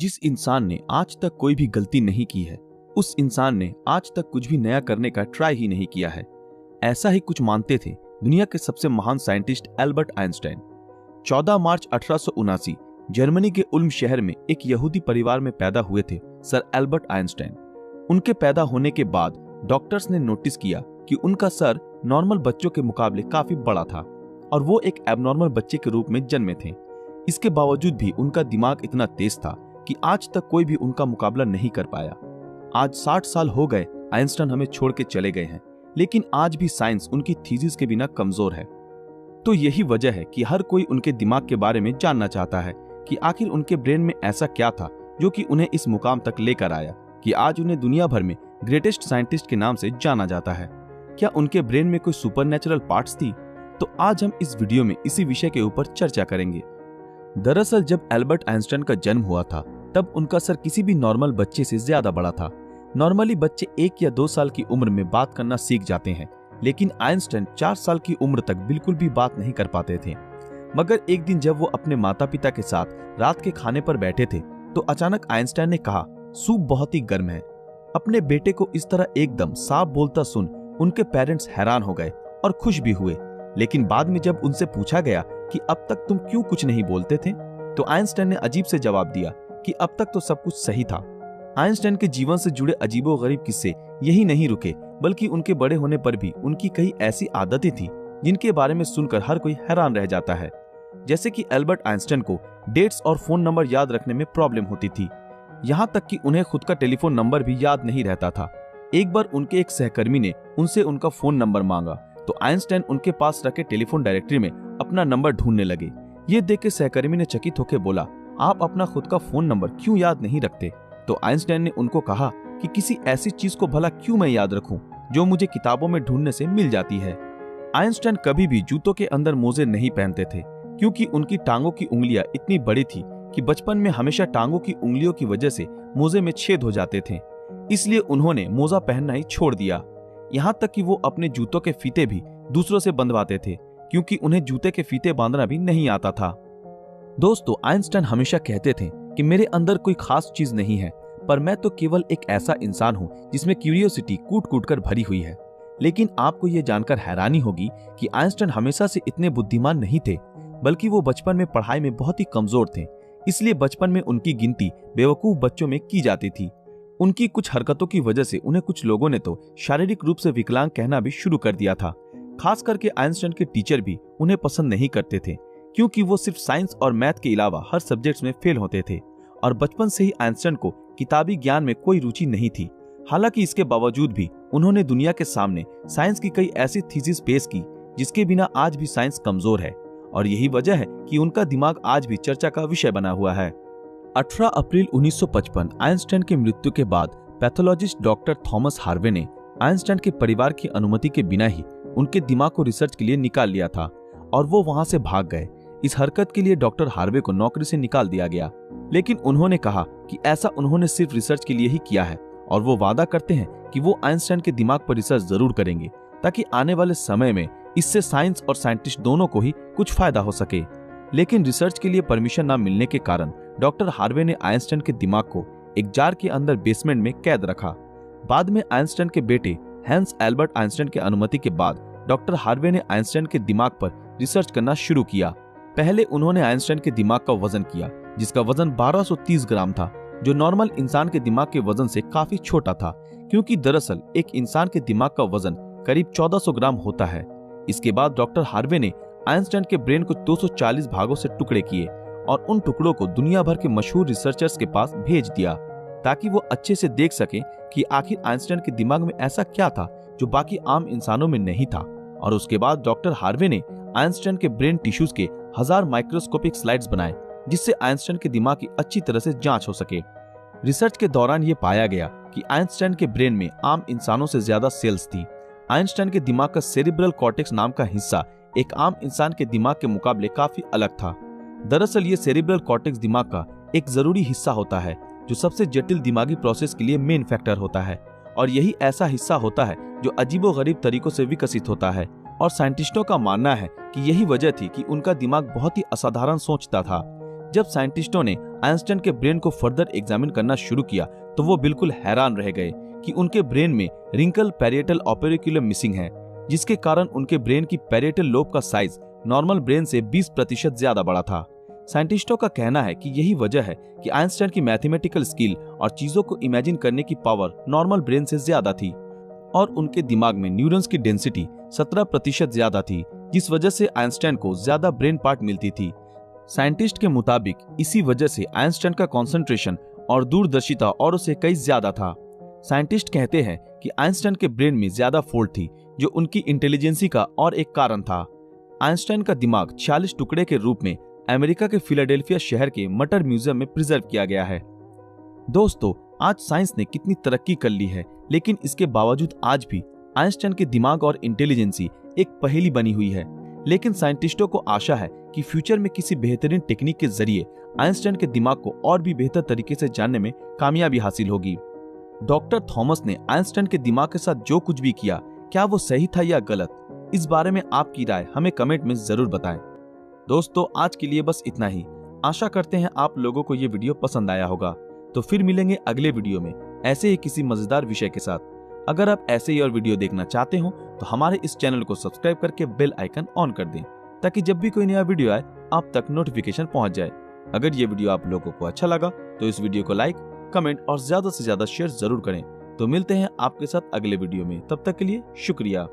जिस इंसान ने आज तक कोई भी गलती नहीं की है, उस इंसान ने आज तक कुछ भी नया करने का ट्राई ही नहीं किया है। ऐसा ही कुछ मानते थे दुनिया के सबसे महान साइंटिस्ट एल्बर्ट आइंस्टाइन। 14 मार्च 1879 जर्मनी के उल्म शहर में एक यहूदी परिवार में पैदा हुए थे सर एल्बर्ट आइंस्टाइन। उनके पैदा होने के बाद डॉक्टर्स ने नोटिस किया कि उनका सर नॉर्मल बच्चों के मुकाबले काफी बड़ा था और वो एक एबनॉर्मल बच्चे के रूप में जन्मे थे। इसके बावजूद भी उनका दिमाग इतना तेज था कि आज तक कोई भी उनका मुकाबला नहीं कर पाया। आज 60 साल हो गए आइंस्टाइन हमें छोड़ के चले गए हैं, लेकिन आज भी साइंस उनकी थीसिस के बिना कमजोर है। तो यही वजह है कि हर कोई उनके दिमाग के बारे में जानना चाहता है कि आखिर उनके ब्रेन में ऐसा क्या था जो कि उन्हें इस मुकाम तक लेकर आया कि आज उन्हें दुनिया भर में ग्रेटेस्ट साइंटिस्ट के नाम से जाना जाता है। क्या उनके ब्रेन में कोई सुपरनैचुरल पार्ट्स थी? तो आज हम इस वीडियो में इसी विषय के ऊपर चर्चा करेंगे। दरअसल जब एल्बर्ट आइंस्टाइन का जन्म हुआ था तब उनका सर किसी भी नॉर्मल बच्चे से ज्यादा बड़ा था। नॉर्मली बच्चे 1 या 2 साल की उम्र में बात करना सीख जाते हैं, लेकिन आइंस्टाइन 4 साल की उम्र तक बिल्कुल भी बात नहीं कर पाते थे। मगर एक दिन जब वो अपने माता पिता के साथ रात के खाने पर बैठे थे तो अचानक आइंस्टाइन ने कहा, सूप बहुत ही गर्म है। अपने बेटे को इस तरह एकदम साफ बोलता सुन उनके पेरेंट्स हैरान हो गए और खुश भी हुए। लेकिन बाद में जब उनसे पूछा गया कि अब तक तुम क्यों कुछ नहीं बोलते थे, तो आइंस्टाइन ने अजीब से जवाब दिया कि अब तक तो सब कुछ सही था। आइंस्टाइन के जीवन से जुड़े अजीबोगरीब किस्से यही नहीं रुके, बल्कि उनके बड़े होने पर भी उनकी कई ऐसी आदतें थी जिनके बारे में सुनकर हर कोई हैरान रह जाता है। जैसे कि एल्बर्ट आइंस्टाइन को डेट्स और फोन नंबर याद रखने में प्रॉब्लम होती थी, यहाँ तक कि उन्हें खुद का टेलीफोन नंबर भी याद नहीं रहता था। एक बार उनके एक सहकर्मी ने उनसे उनका फोन नंबर मांगा तो आइंस्टाइन उनके पास रखे टेलीफोन डायरेक्टरी में अपना नंबर ढूंढने लगे। ये देख के सहकर्मी ने चकित होकर बोला, आप अपना खुद का फोन नंबर क्यों याद नहीं रखते? तो आइंस्टाइन ने उनको कहा कि किसी ऐसी चीज को भला क्यों मैं याद रखूं जो मुझे किताबों में ढूंढने से मिल जाती है। आइंस्टाइन कभी भी जूतों के अंदर मोजे नहीं पहनते थे, क्योंकि उनकी टांगों की उंगलियां इतनी बड़ी थी कि बचपन में हमेशा टांगों की उंगलियों की वजह से मोजे में छेद हो जाते थे। इसलिए उन्होंने मोजा पहनना ही छोड़ दिया। यहाँ तक कि वो अपने जूतों के फीते भी दूसरों से बंधवाते थे, क्योंकि उन्हें जूते के फीते बांधना भी नहीं आता था। दोस्तों, आइंस्टाइन हमेशा कहते थे कि मेरे अंदर कोई खास चीज नहीं है, पर मैं तो केवल एक ऐसा इंसान हूँ जिसमें क्यूरियोसिटी कूट कूट कर भरी हुई है। लेकिन आपको ये जानकर हैरानी होगी कि आइंस्टाइन हमेशा से इतने बुद्धिमान नहीं थे, बल्कि वो बचपन में पढ़ाई में बहुत ही कमजोर थे। इसलिए बचपन में उनकी गिनती बेवकूफ बच्चों में की जाती थी। उनकी कुछ हरकतों की वजह से उन्हें कुछ लोगों ने तो शारीरिक रूप से विकलांग कहना भी शुरू कर दिया था। खास करके आइंस्टाइन के टीचर भी उन्हें पसंद नहीं करते थे, क्योंकि वो सिर्फ साइंस और मैथ के अलावा हर सब्जेक्ट्स में फेल होते थे और बचपन से ही आइंस्टाइन को किताबी ज्ञान में कोई रुचि नहीं थी। हालांकि इसके बावजूद भी उन्होंने दुनिया के सामने साइंस की कई ऐसी थीसिस पेश की जिसके बिना आज भी साइंस कमजोर है, और यही वजह है कि उनका दिमाग आज भी चर्चा का विषय बना हुआ है। 18 अप्रैल 1955 आइंस्टाइन की मृत्यु के बाद पैथोलॉजिस्ट डॉक्टर थॉमस हार्वे ने आइंस्टाइन के परिवार की अनुमति के बिना ही उनके दिमाग को रिसर्च के लिए निकाल लिया था और वो वहां से भाग गए। इस हरकत के लिए डॉक्टर हार्वे को नौकरी से निकाल दिया गया, लेकिन उन्होंने कहा कि ऐसा उन्होंने सिर्फ रिसर्च के लिए ही किया है और वो वादा करते हैं कि वो आइंस्टाइन के दिमाग पर रिसर्च जरूर करेंगे ताकि आने वाले समय में इससे साइंस और साइंटिस्ट दोनों को ही कुछ फायदा हो सके। लेकिन रिसर्च के लिए परमिशन न मिलने के कारण डॉक्टर हार्वे ने आइंस्टाइन के दिमाग को एक जार के अंदर बेसमेंट में कैद रखा। बाद में आइंस्टाइन के बेटे हैंस एल्बर्ट आइंस्टाइन की अनुमति के बाद डॉक्टर हार्वे ने आइंस्टाइन के दिमाग पर रिसर्च करना शुरू किया। पहले उन्होंने आइंस्टाइन के दिमाग का वजन किया, जिसका वजन 1230 ग्राम था, जो नॉर्मल इंसान के दिमाग के वजन से काफी छोटा था, क्योंकि दरअसल एक इंसान के दिमाग का वजन करीब 1400 ग्राम होता है। इसके बाद डॉक्टर हार्वे ने आइंस्टाइन के ब्रेन को 240 भागों से टुकड़े किए और उन टुकड़ों को दुनिया भर के मशहूर रिसर्चर्स के पास भेज दिया ताकि वो अच्छे से देख सके कि आखिर आइंस्टाइन के दिमाग में ऐसा क्या था जो बाकी आम इंसानों में नहीं था। और उसके बाद डॉक्टर हार्वे ने आइंस्टाइन के ब्रेन टिश्यूज के 1000 माइक्रोस्कोपिक स्लाइड्स बनाए, जिससे आइंस्टाइन के दिमाग की अच्छी तरह से जांच हो सके। रिसर्च के दौरान ये पाया गया कि आइंस्टाइन के ब्रेन में आम इंसानों से ज्यादा सेल्स थी। आइंस्टाइन के दिमाग का सेरिब्रल कॉर्टेक्स नाम का हिस्सा एक आम इंसान के दिमाग के मुकाबले काफी अलग था। दरअसल ये सेरिब्रल कॉर्टेक्स दिमाग का एक जरूरी हिस्सा होता है जो सबसे जटिल दिमागी प्रोसेस के लिए मेन फैक्टर होता है, और यही ऐसा हिस्सा होता है जो अजीबोगरीब तरीकों से विकसित होता है। और साइंटिस्टों का मानना है कि यही वजह थी कि उनका दिमाग बहुत ही असाधारण सोचता था। जब साइंटिस्टों ने आइंस्टाइन के ब्रेन को फर्दर एग्जामिन करना शुरू किया तो वो बिल्कुल हैरान रह गए कि उनके ब्रेन में रिंकल पैरिएटल ओपेरिकुलम मिसिंग है, जिसके कारण उनके ब्रेन की पैरिएटल लोब का साइज नॉर्मल ब्रेन से 20% ज्यादा बड़ा था। साइंटिस्टों का कहना है कि यही वजह है कि आइंस्टाइन की मैथमेटिकल स्किल और चीजों को इमेजिन करने की पावर नॉर्मल ब्रेन से ज्यादा थी और उनके दिमाग में न्यूरॉन्स की डेंसिटी 17% ज्यादा थी, जिस वजह से आइंस्टाइन को ज्यादा ब्रेन पार्ट मिलती थी। साइंटिस्ट के मुताबिक इसी वजह से आइंस्टाइन का कंसंट्रेशन और दूरदर्शिता और से कई ज्यादा था। साइंटिस्ट कहते हैं कि आइंस्टाइन के ब्रेन में ज्यादा फोल्ड थी, जो उनकी इंटेलिजेंसी का और एक कारण था। आइंस्टाइन का दिमाग 46 टुकड़े के रूप में अमेरिका के फिलाडेल्फिया शहर के मटर म्यूजियम में प्रिजर्व किया गया है। दोस्तों, आज साइंस ने कितनी तरक्की कर ली है, लेकिन इसके बावजूद आज भी आइंस्टाइन के दिमाग और इंटेलिजेंसी एक पहेली बनी हुई है। लेकिन साइंटिस्टों को आशा है कि फ्यूचर में किसी बेहतरीन टेक्निक के जरिए आइंस्टाइन के दिमाग को और भी बेहतर तरीके से जानने में कामयाबी हासिल होगी। डॉक्टर थॉमस ने आइंस्टाइन के दिमाग के साथ जो कुछ भी किया, क्या वो सही था या गलत? इस बारे में आपकी राय हमें कमेंट में जरूर बताएं। दोस्तों, आज के लिए बस इतना ही। आशा करते हैं आप लोगों को ये वीडियो पसंद आया होगा। तो फिर मिलेंगे अगले वीडियो में ऐसे ही किसी मजेदार विषय के साथ। अगर आप ऐसे ही और वीडियो देखना चाहते हो तो हमारे इस चैनल को सब्सक्राइब करके बेल आइकन ऑन कर दें, ताकि जब भी कोई नया वीडियो आए आप तक नोटिफिकेशन पहुंच जाए। अगर ये वीडियो आप लोगों को अच्छा लगा तो इस वीडियो को लाइक, कमेंट और ज्यादा से ज्यादा शेयर जरूर करें। तो मिलते हैं आपके साथ अगले वीडियो में, तब तक के लिए शुक्रिया।